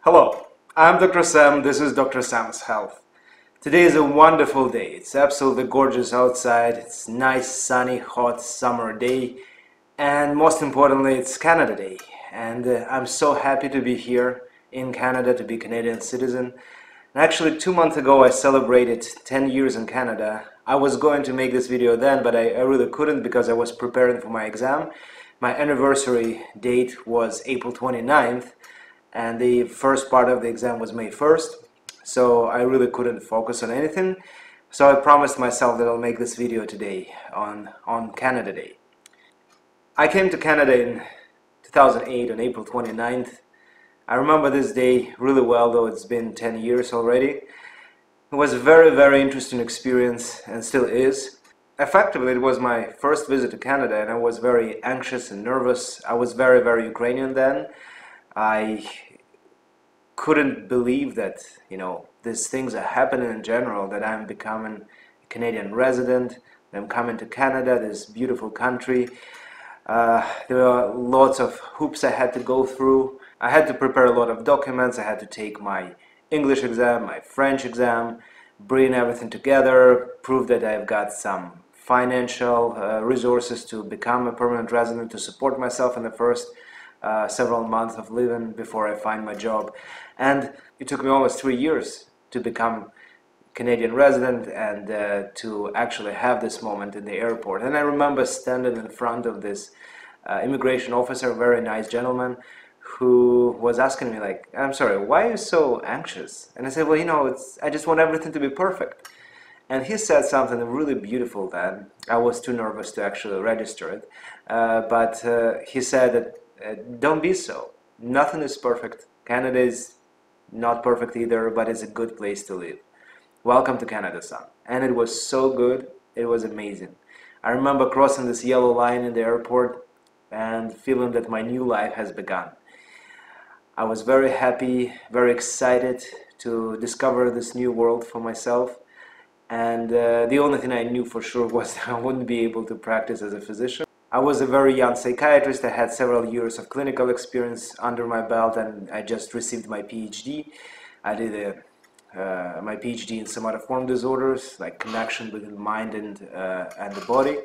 Hello, I'm Dr. Sam. This is Dr. Sam's Health. Today is a wonderful day. It's absolutely gorgeous outside. It's nice, sunny, hot summer day. And most importantly, it's Canada Day. And I'm so happy to be here in Canada, to be a Canadian citizen. And actually, 2 months ago, I celebrated 10 years in Canada. I was going to make this video then, but I really couldn't because I was preparing for my exam. My anniversary date was April 29th. And the first part of the exam was May 1st, so I really couldn't focus on anything. So I promised myself that I'll make this video today on Canada Day. I came to Canada in 2008 on April 29th. I remember this day really well, though it's been 10 years already. It was a very interesting experience and still is. Effectively, it was my first visit to Canada and I was very anxious and nervous. I was very Ukrainian then. I couldn't believe that, these things are happening in general, that I'm becoming a Canadian resident, that I'm coming to Canada, this beautiful country. There were lots of hoops I had to go through. I had to prepare a lot of documents. I had to take my English exam, my French exam, bring everything together, prove that I've got some financial resources to become a permanent resident, to support myself in the first several months of living before I find my job. And it took me almost 3 years to become Canadian resident and to actually have this moment in the airport. And I remember standing in front of this immigration officer, a very nice gentleman, who was asking me like, I'm sorry, why are you so anxious? And I said, well, I just want everything to be perfect. And he said something really beautiful then. I was too nervous to actually register it. But he said that don't be so. Nothing is perfect. Canada is not perfect either, but it's a good place to live. Welcome to Canada, son. And it was so good. It was amazing. I remember crossing this yellow line in the airport and feeling that my new life has begun. I was very happy, very excited to discover this new world for myself. And the only thing I knew for sure was that I wouldn't be able to practice as a physician. I was a very young psychiatrist. I had several years of clinical experience under my belt, and I just received my PhD. I did my PhD in somatoform disorders, like connection between mind and the body.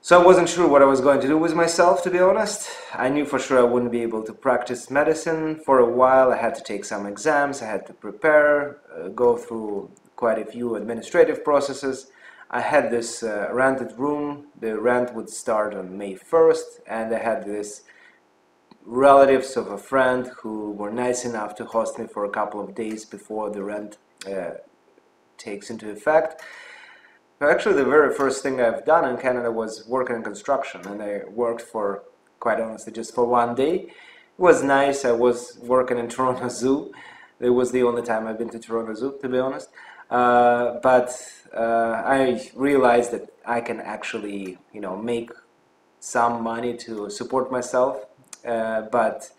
So I wasn't sure what I was going to do with myself, to be honest. I knew for sure I wouldn't be able to practice medicine for a while. I had to take some exams, I had to prepare, go through quite a few administrative processes. I had this rented room. The rent would start on May 1st, and I had this relatives of a friend who were nice enough to host me for a couple of days before the rent takes into effect. But actually, the very first thing I've done in Canada was work in construction, and I worked for, quite honestly, just for one day. It was nice. I was working in Toronto Zoo. It was the only time I've been to Toronto Zoo, to be honest. But I realized that I can actually, make some money to support myself. But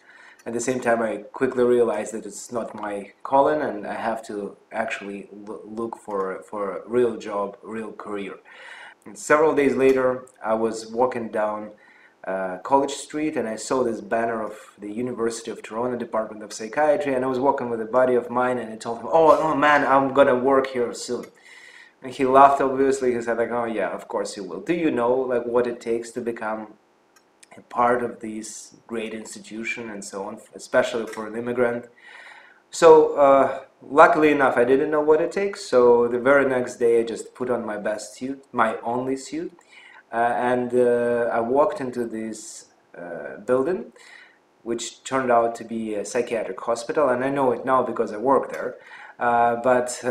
at the same time, I quickly realized that it's not my calling, and I have to actually look for a real job, real career. And several days later, I was walking down College Street, and I saw this banner of the University of Toronto Department of Psychiatry, and I was walking with a buddy of mine, and I told him, oh man, I'm gonna work here soon. And he laughed, obviously. He said like, oh yeah, of course you will. Do you know like what it takes to become a part of this great institution and so on, especially for an immigrant? So luckily enough, I didn't know what it takes. So the very next day, I just put on my best suit, my only suit. And I walked into this building, which turned out to be a psychiatric hospital, and I know it now because I work there. But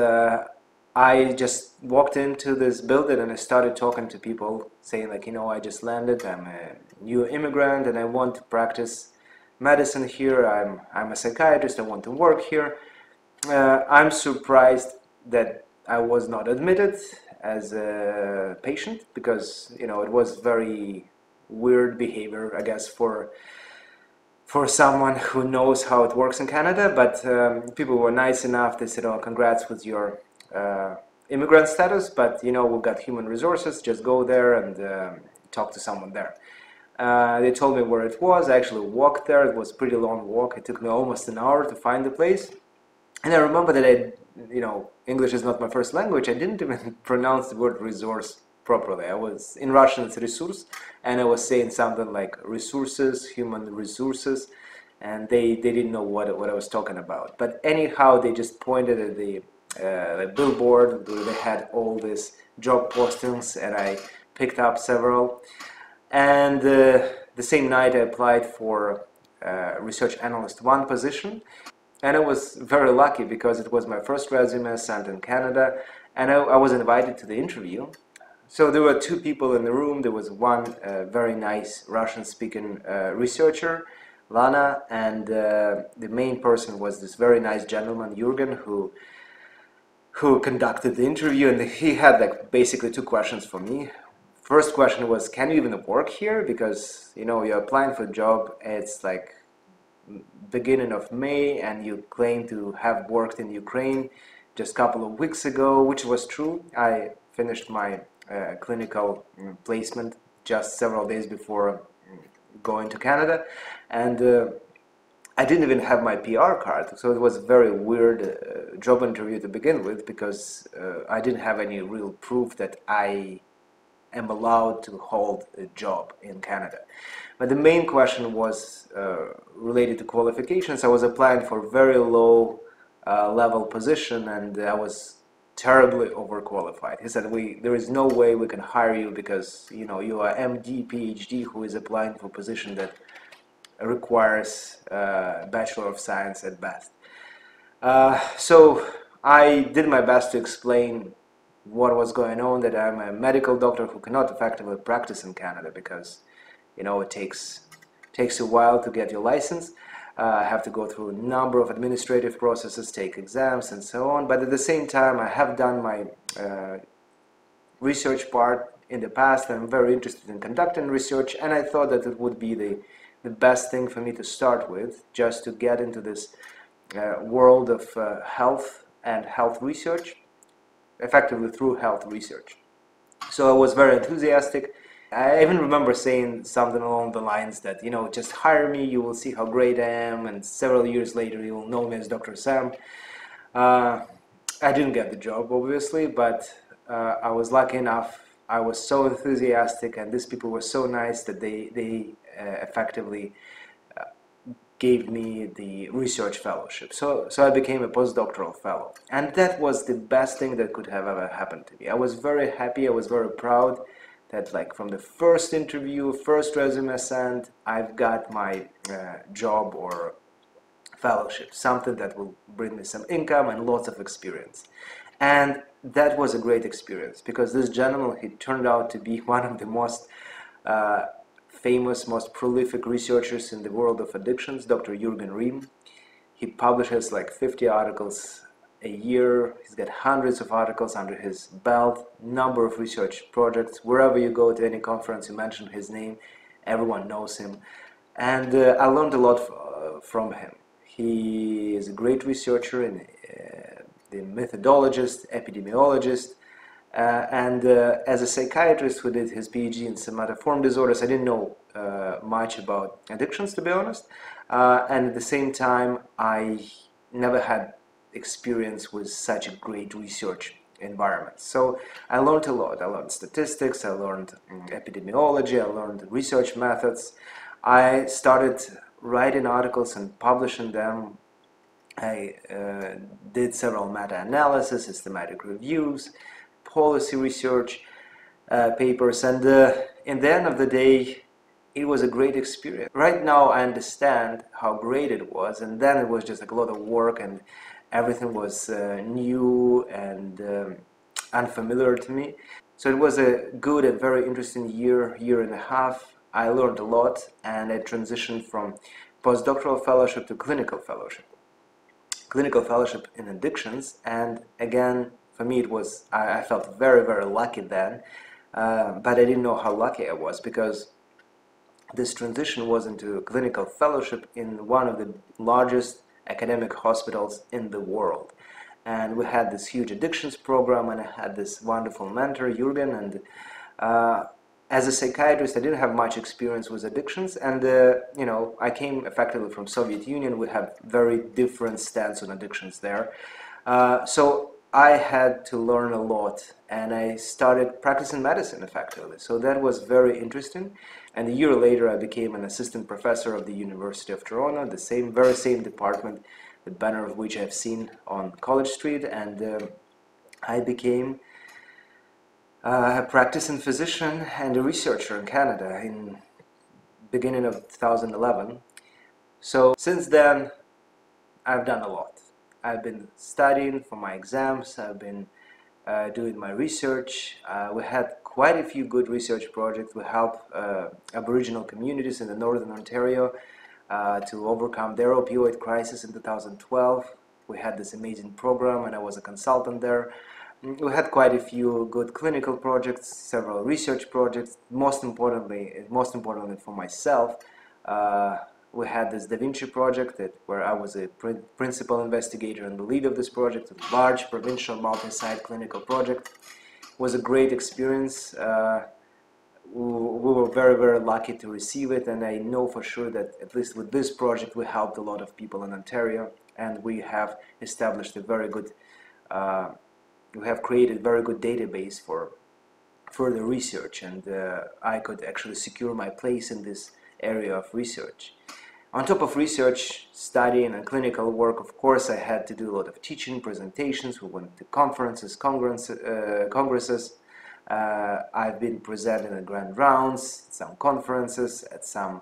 I just walked into this building and I started talking to people, saying like, I just landed, I'm a new immigrant, and I want to practice medicine here. I'm a psychiatrist, I want to work here. I'm surprised that I was not admitted as a patient, because it was very weird behavior, I guess, for someone who knows how it works in Canada. But people were nice enough. They said, oh, congrats with your immigrant status, but we've got human resources, just go there and talk to someone there. They told me where it was. I actually walked there. It was a pretty long walk. It took me almost an hour to find the place. And I remember that English is not my first language. I didn't even pronounce the word resource properly. In Russian it's resurs, and I was saying something like resources, human resources, and they didn't know what I was talking about. But anyhow, they just pointed at the billboard where they had all these job postings, and I picked up several. And the same night I applied for Research Analyst 1 position. And I was very lucky because it was my first resume sent in Canada, and I was invited to the interview. So there were two people in the room. There was one very nice Russian-speaking researcher, Lana, and the main person was this very nice gentleman, Jürgen, who conducted the interview, and he had like basically two questions for me. First question was, can you even work here? Because you're applying for a job, it's like beginning of May, and you claim to have worked in Ukraine just a couple of weeks ago, which was true. I finished my clinical placement just several days before going to Canada, and I didn't even have my PR card, so it was a very weird job interview to begin with, because I didn't have any real proof that I am allowed to hold a job in Canada. But the main question was related to qualifications. I was applying for a very low level position, and I was terribly overqualified. He said, there is no way we can hire you because you are MD, PhD who is applying for a position that requires Bachelor of Science at best. So I did my best to explain what was going on, that I'm a medical doctor who cannot effectively practice in Canada because it takes a while to get your license. I have to go through a number of administrative processes, take exams and so on, but at the same time I have done my research part in the past. I'm very interested in conducting research, and I thought that it would be the best thing for me to start with, just to get into this world of health and health research, effectively through health research. So I was very enthusiastic. I even remember saying something along the lines that, just hire me, you will see how great I am, and several years later you will know me as Dr. Sam. I didn't get the job, obviously, but I was lucky enough. I was so enthusiastic, and these people were so nice that they effectively gave me the research fellowship. So I became a postdoctoral fellow, and that was the best thing that could have ever happened to me. I was very happy, I was very proud that, like, from the first interview, first resume sent, I've got my job or fellowship, something that will bring me some income and lots of experience. And that was a great experience, because this gentleman, he turned out to be one of the most famous, most prolific researchers in the world of addictions, Dr. Jürgen Rehm. He publishes like 50 articles a year. He's got hundreds of articles under his belt, number of research projects. Wherever you go to any conference, you mention his name, everyone knows him. And I learned a lot from him. He is a great researcher and the methodologist, epidemiologist, and as a psychiatrist who did his PhD in somatoform disorders, I didn't know much about addictions, to be honest. And at the same time, I never had experience with such a great research environment. So I learned a lot. I learned statistics, I learned epidemiology, I learned research methods. I started writing articles and publishing them. I did several meta-analysis, systematic reviews, policy research papers, and in the end of the day, it was a great experience. Right now I understand how great it was, and then it was just like a lot of work, and everything was new and unfamiliar to me. So it was a good and very interesting year and a half. I learned a lot, and I transitioned from postdoctoral fellowship to clinical fellowship in addictions. And again, for me, I felt very, very lucky then, but I didn't know how lucky I was, because this transition was into clinical fellowship in one of the largest academic hospitals in the world. And we had this huge addictions program, and I had this wonderful mentor, Jürgen, As a psychiatrist, I didn't have much experience with addictions, and you know, I came effectively from Soviet Union. We have very different stance on addictions there. So I had to learn a lot, and I started practicing medicine effectively. So that was very interesting. And a year later, I became an assistant professor of the University of Toronto, the very same department, the banner of which I've seen on College Street, and I became a practicing physician and a researcher in Canada in beginning of 2011. So since then, I've done a lot. I've been studying for my exams, I've been doing my research. We had quite a few good research projects. We helped Aboriginal communities in the Northern Ontario to overcome their opioid crisis in 2012. We had this amazing program, and I was a consultant there. We had quite a few good clinical projects, several research projects. Most importantly for myself, we had this Da Vinci project where I was a principal investigator and the lead of this project, a large provincial multi-site clinical project. It was a great experience. We were very, very lucky to receive it, and I know for sure that at least with this project we helped a lot of people in Ontario, and we have established a very good we have created a very good database for further research, and I could actually secure my place in this area of research. On top of research, studying and clinical work, of course, I had to do a lot of teaching, presentations. We went to conferences, congresses. I've been presenting at grand rounds, at some conferences, at some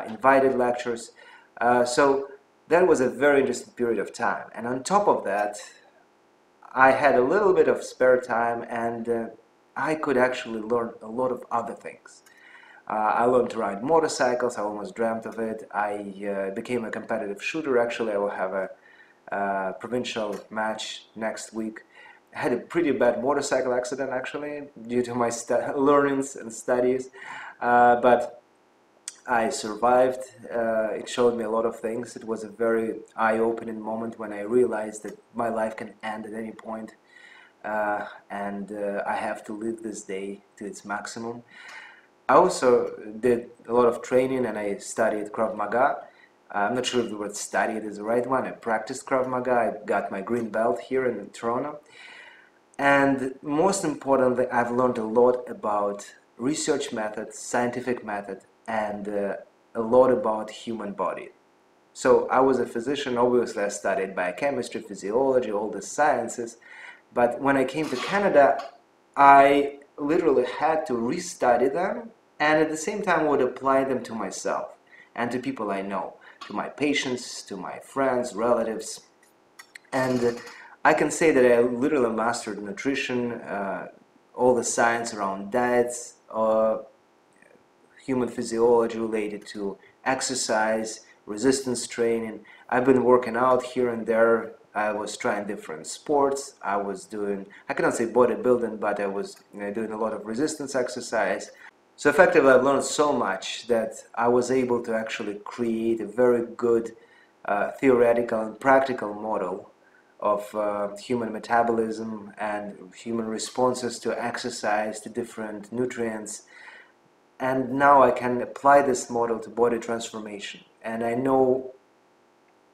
invited lectures. So that was a very interesting period of time. And on top of that, I had a little bit of spare time, and I could actually learn a lot of other things. I learned to ride motorcycles. I almost dreamt of it. I became a competitive shooter. Actually, I will have a provincial match next week. I had a pretty bad motorcycle accident, actually, due to my learnings and studies, but I survived. It showed me a lot of things. It was a very eye-opening moment when I realized that my life can end at any point, and I have to live this day to its maximum. I also did a lot of training, and I studied Krav Maga. I'm not sure if the word studied is the right one. I practiced Krav Maga. I got my green belt here in Toronto. And most importantly, I've learned a lot about research methods, scientific method, and a lot about human body. So I was a physician. Obviously I studied biochemistry, physiology, all the sciences, but when I came to Canada, I literally had to restudy them, and at the same time would apply them to myself and to people I know, to my patients, to my friends, relatives. And I can say that I literally mastered nutrition, all the science around diets, human physiology related to exercise, resistance training. I've been working out here and there. I was trying different sports. I was doing, I cannot say bodybuilding, but I was doing a lot of resistance exercise. So effectively, I've learned so much that I was able to actually create a very good theoretical and practical model of human metabolism and human responses to exercise, to different nutrients. And now I can apply this model to body transformation. And I know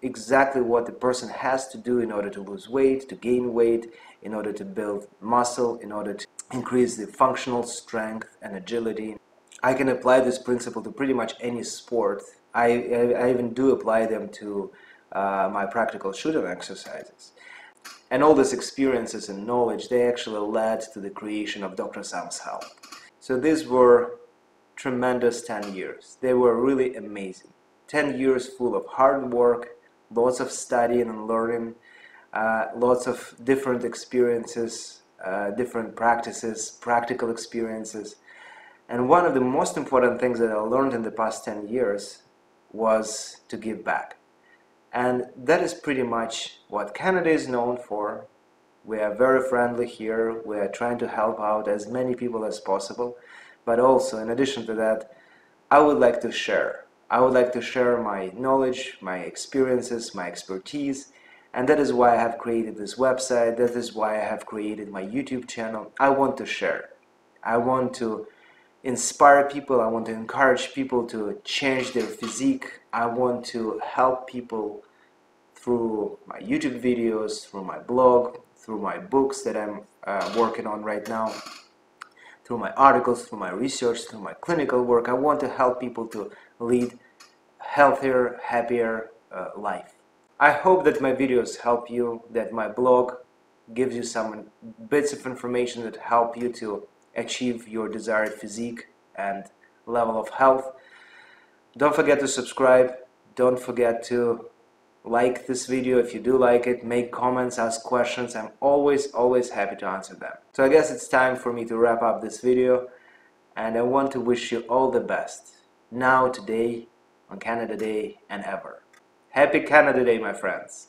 exactly what the person has to do in order to lose weight, to gain weight, in order to build muscle, in order to increase the functional strength and agility. I can apply this principle to pretty much any sport. I even do apply them to my practical shooting exercises. And all these experiences and knowledge, they actually led to the creation of Dr.Sam's Health. So these were tremendous 10 years. They were really amazing. 10 years full of hard work, lots of studying and learning, lots of different experiences, different practices, practical experiences. And one of the most important things that I learned in the past 10 years was to give back. And that is pretty much what Canada is known for. We are very friendly here. We are trying to help out as many people as possible. But also, in addition to that, I would like to share. I would like to share my knowledge, my experiences, my expertise. And that is why I have created this website. That is why I have created my YouTube channel. I want to share. I want to inspire people. I want to encourage people to change their physique. I want to help people through my YouTube videos, through my blog, through my books that I'm working on right now, through my articles, through my research, through my clinical work. I want to help people to lead healthier, happier life. I hope that my videos help you, that my blog gives you some bits of information that help you to achieve your desired physique and level of health. Don't forget to subscribe. Don't forget to like this video if you do like it. Make comments, ask questions. I'm always happy to answer them. So I guess it's time for me to wrap up this video, and I want to wish you all the best now, today, on Canada Day, and ever. Happy Canada Day, my friends!